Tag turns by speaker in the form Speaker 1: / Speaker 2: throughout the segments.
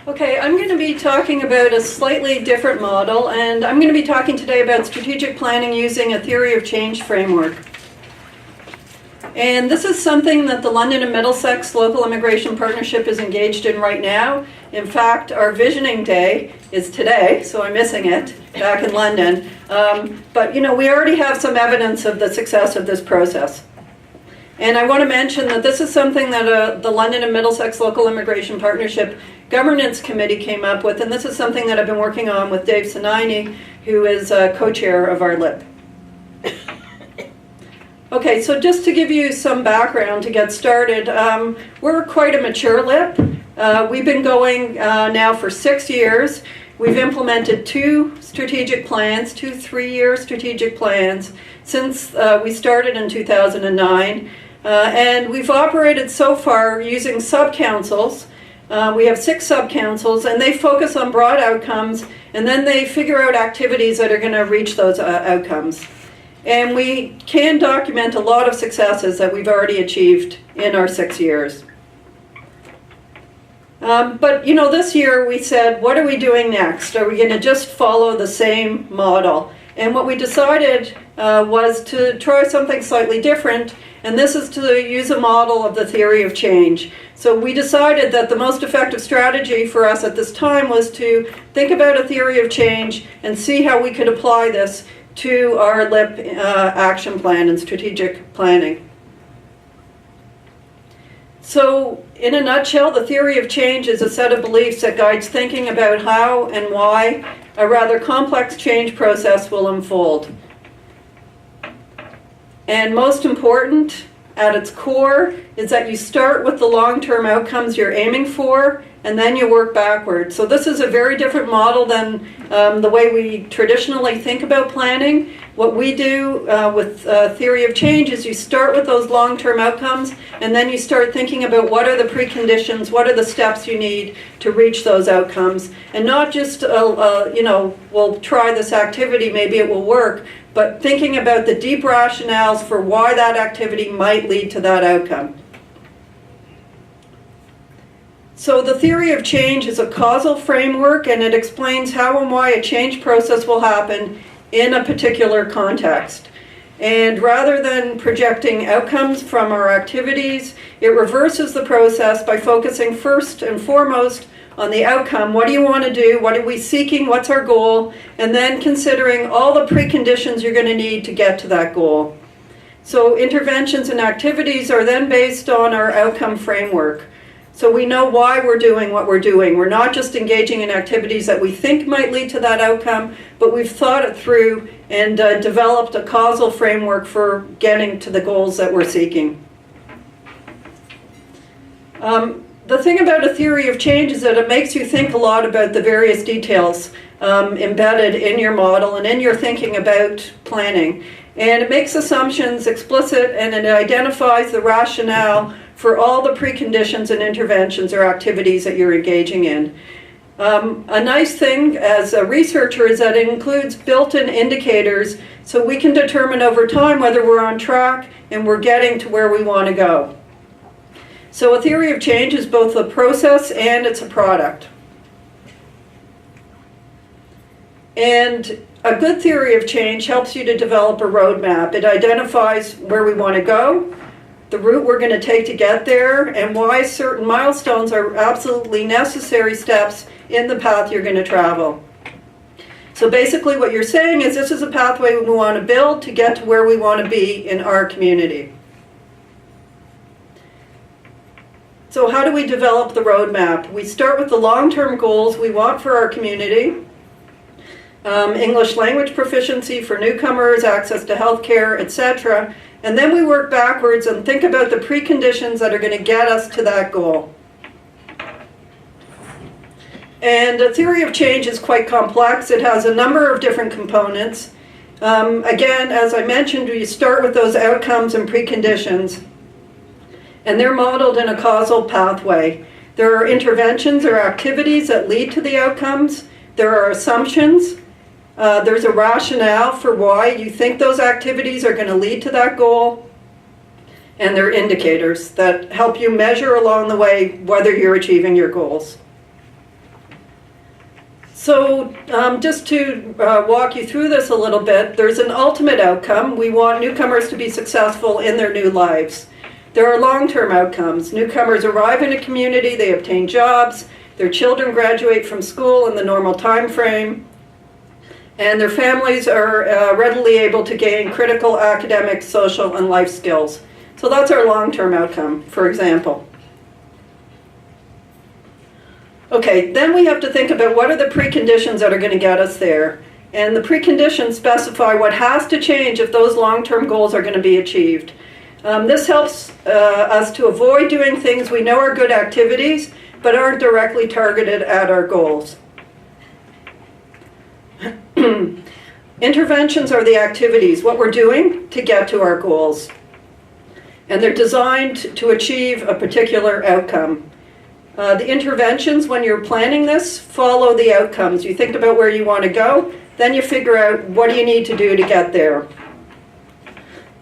Speaker 1: Okay, I'm going to be talking about a slightly different model, and I'm going to be talking today about strategic planning using a theory of change framework. And this is something that the London and Middlesex Local Immigration Partnership is engaged in right now. In fact, our visioning day is today, so I'm missing it, back in London. But you know, we already have some evidence of the success of this process. And I want to mention that this is something that the London and Middlesex Local Immigration Partnership Governance Committee came up with, and this is something that I've been working on with Dave Sinani, who is co-chair of our LIP. Okay, so just to give you some background to get started, we're quite a mature LIP. We've been going now for 6 years. We've implemented two 3-year strategic plans since we started in 2009. And we've operated so far using sub-councils. We have 6 sub-councils, and they focus on broad outcomes, and then they figure out activities that are going to reach those outcomes. And we can document a lot of successes that we've already achieved in our 6 years. But you know, this year we said, what are we doing next? Are we going to just follow the same model? And what we decided was to try something slightly different, and this is to use a model of the theory of change. So we decided that the most effective strategy for us at this time was to think about a theory of change and see how we could apply this to our LIP action plan and strategic planning. So in a nutshell, the theory of change is a set of beliefs that guides thinking about how and why a rather complex change process will unfold. And most important, at its core, is that you start with the long-term outcomes you're aiming for, and then you work backwards. So this is a very different model than the way we traditionally think about planning. What we do with theory of change is you start with those long-term outcomes, and then you start thinking about what are the preconditions, what are the steps you need to reach those outcomes. And not just, you know, we'll try this activity, maybe it will work, but thinking about the deep rationales for why that activity might lead to that outcome. So the theory of change is a causal framework, and it explains how and why a change process will happen in a particular context. And rather than projecting outcomes from our activities, it reverses the process by focusing first and foremost on the outcome. What do you want to do? What are we seeking? What's our goal? And then considering all the preconditions you're going to need to get to that goal. So interventions and activities are then based on our outcome framework. So we know why we're doing what we're doing. We're not just engaging in activities that we think might lead to that outcome, but we've thought it through and developed a causal framework for getting to the goals that we're seeking. The thing about a theory of change is that it makes you think a lot about the various details embedded in your model and in your thinking about planning. And it makes assumptions explicit, and it identifies the rationale for all the preconditions and interventions or activities that you're engaging in. A nice thing as a researcher is that it includes built-in indicators so we can determine over time whether we're on track and we're getting to where we want to go. So a theory of change is both a process and it's a product. And a good theory of change helps you to develop a roadmap. It identifies where we want to go, the route we're going to take to get there, and why certain milestones are absolutely necessary steps in the path you're going to travel. So basically what you're saying is this is a pathway we want to build to get to where we want to be in our community. So how do we develop the roadmap? We start with the long-term goals we want for our community. English language proficiency for newcomers, access to healthcare, etc. And then we work backwards and think about the preconditions that are going to get us to that goal. And a theory of change is quite complex. It has a number of different components. Again, as I mentioned, we start with those outcomes and preconditions. And they're modeled in a causal pathway. There are interventions or activities that lead to the outcomes. There are assumptions. There's a rationale for why you think those activities are going to lead to that goal. And there are indicators that help you measure along the way whether you're achieving your goals. So just to walk you through this a little bit, there's an ultimate outcome. We want newcomers to be successful in their new lives. There are long-term outcomes. Newcomers arrive in a community, they obtain jobs, their children graduate from school in the normal time frame, and their families are readily able to gain critical academic, social, and life skills. So that's our long-term outcome, for example. Okay, then we have to think about what are the preconditions that are going to get us there. And the preconditions specify what has to change if those long-term goals are going to be achieved. This helps us to avoid doing things we know are good activities, but aren't directly targeted at our goals. Interventions are the activities, what we're doing to get to our goals. And they're designed to achieve a particular outcome. The interventions, when you're planning this, follow the outcomes. You think about where you want to go, then you figure out what do you need to do to get there.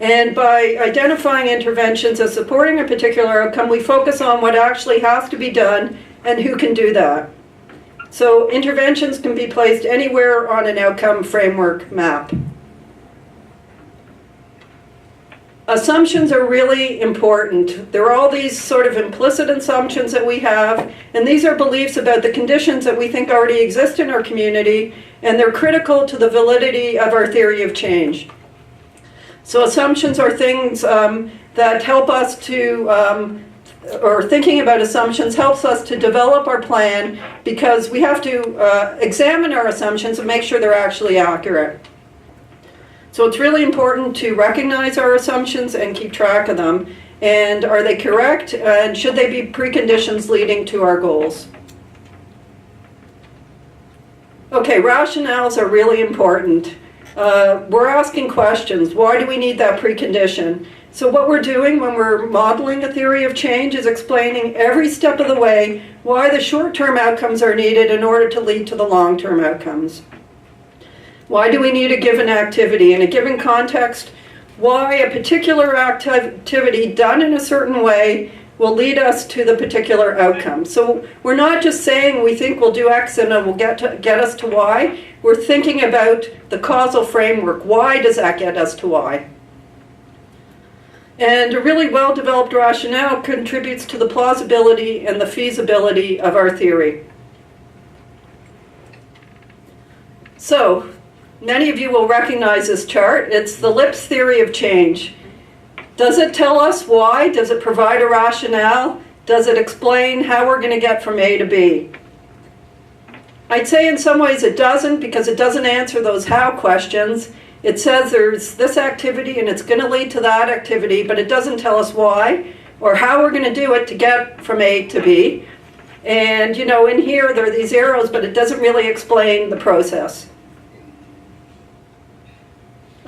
Speaker 1: And by identifying interventions as supporting a particular outcome, we focus on what actually has to be done and who can do that. So interventions can be placed anywhere on an outcome framework map. Assumptions are really important. There are all these sort of implicit assumptions that we have, and these are beliefs about the conditions that we think already exist in our community, and they're critical to the validity of our theory of change. So assumptions are things that help us to, or thinking about assumptions helps us to develop our plan, because we have to examine our assumptions and make sure they're actually accurate. So it's really important to recognize our assumptions and keep track of them. And are they correct? And should they be preconditions leading to our goals? Okay, rationales are really important. We're asking questions. Why do we need that precondition? So what we're doing when we're modeling a theory of change is explaining every step of the way why the short-term outcomes are needed in order to lead to the long-term outcomes. Why do we need a given activity? In a given context, why a particular activity done in a certain way will lead us to the particular outcome. So we're not just saying we think we'll do X and it will get us to Y. We're thinking about the causal framework. Why does that get us to Y? And a really well-developed rationale contributes to the plausibility and the feasibility of our theory. So, many of you will recognize this chart. It's the Lips theory of change. Does it tell us why? Does it provide a rationale? Does it explain how we're going to get from A to B? I'd say in some ways it doesn't, because it doesn't answer those how questions. It says there's this activity and it's going to lead to that activity, but it doesn't tell us why or how we're going to do it to get from A to B. And, you know, in here there are these arrows, but it doesn't really explain the process.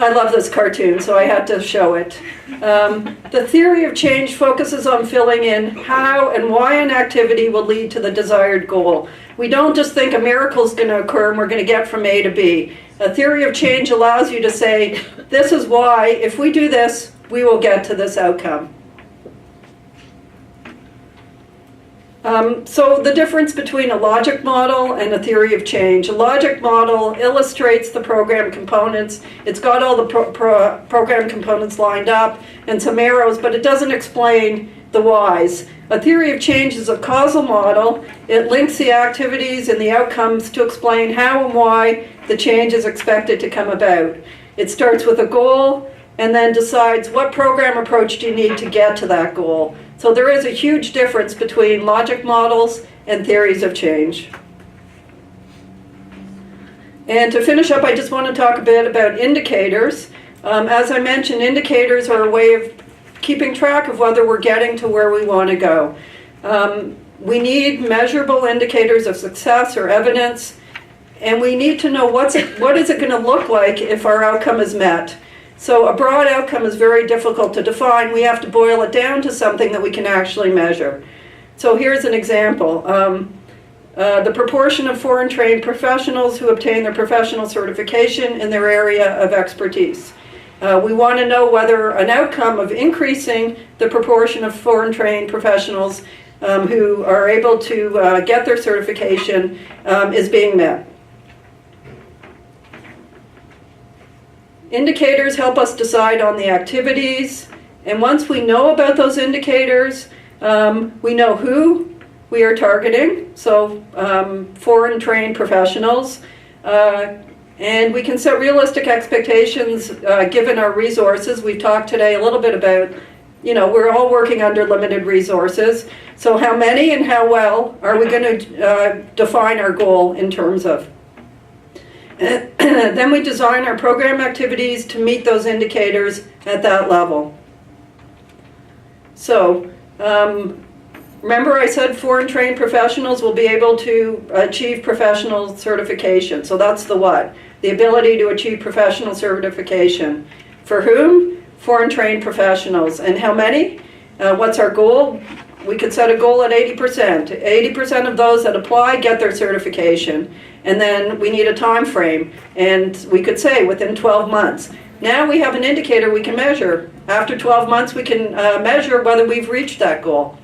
Speaker 1: I love this cartoon, so I had to show it. The theory of change focuses on filling in how and why an activity will lead to the desired goal. We don't just think a miracle is going to occur and we're going to get from A to B. A theory of change allows you to say, this is why, if we do this, we will get to this outcome. So the difference between a logic model and a theory of change. A logic model illustrates the program components. It's got all the program components lined up and some arrows, but it doesn't explain the whys. A theory of change is a causal model. It links the activities and the outcomes to explain how and why the change is expected to come about. It starts with a goal and then decides what program approach do you need to get to that goal. So there is a huge difference between logic models and theories of change. And to finish up, I just want to talk a bit about indicators. As I mentioned, indicators are a way of keeping track of whether we're getting to where we want to go. We need measurable indicators of success or evidence, and we need to know what is it going to look like if our outcome is met. So a broad outcome is very difficult to define. We have to boil it down to something that we can actually measure. So here's an example. The proportion of foreign trained professionals who obtain their professional certification in their area of expertise. We want to know whether an outcome of increasing the proportion of foreign trained professionals who are able to get their certification is being met. Indicators help us decide on the activities, and once we know about those indicators, we know who we are targeting, so foreign trained professionals, and we can set realistic expectations given our resources. We've talked today a little bit about, we're all working under limited resources, so how many and how well are we going to define our goal in terms of? Then we design our program activities to meet those indicators at that level. So, remember I said foreign trained professionals will be able to achieve professional certification. So that's the what? The ability to achieve professional certification. For whom? Foreign trained professionals. And how many? What's our goal? We could set a goal at 80%. 80% of those that apply get their certification. And then we need a time frame. And we could say within 12 months. Now we have an indicator we can measure. After 12 months we can measure whether we've reached that goal.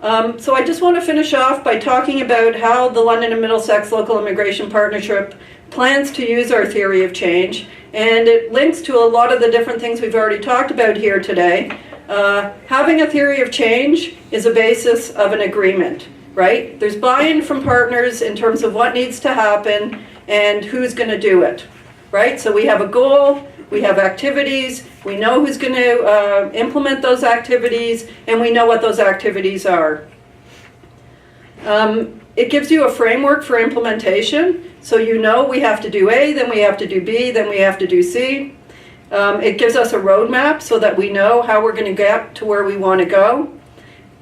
Speaker 1: So I just want to finish off by talking about how the London and Middlesex Local Immigration Partnership plans to use our theory of change. And it links to a lot of the different things we've already talked about here today. Having a theory of change is a basis of an agreement, right? There's buy-in from partners in terms of what needs to happen and who's going to do it, right? So we have a goal, we have activities, we know who's going to implement those activities, and we know what those activities are. It gives you a framework for implementation, so you know we have to do A, then we have to do B, then we have to do C. It gives us a roadmap so that we know how we're going to get to where we want to go.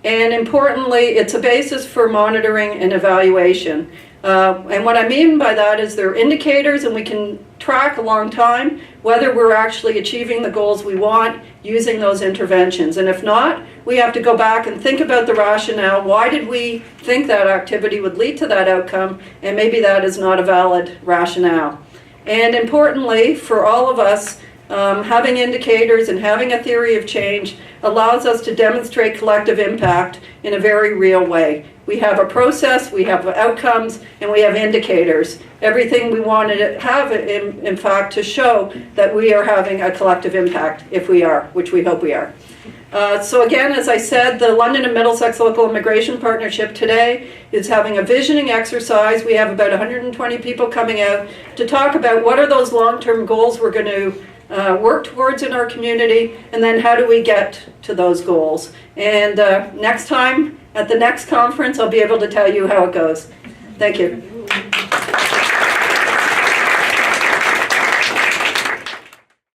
Speaker 1: And importantly, it's a basis for monitoring and evaluation. And what I mean by that is there are indicators, and we can track a long time whether we're actually achieving the goals we want using those interventions. And if not, we have to go back and think about the rationale. Why did we think that activity would lead to that outcome? And maybe that is not a valid rationale. And importantly, for all of us, having indicators and having a theory of change allows us to demonstrate collective impact in a very real way. We have a process, we have outcomes, and we have indicators. Everything we want to have, in fact, to show that we are having a collective impact, if we are, which we hope we are. So again, as I said, the London and Middlesex Local Immigration Partnership today is having a visioning exercise. We have about 120 people coming out to talk about what are those long-term goals we're going to work towards in our community, and then how do we get to those goals. And next time, at the next conference, I'll be able to tell you how it goes. Thank you.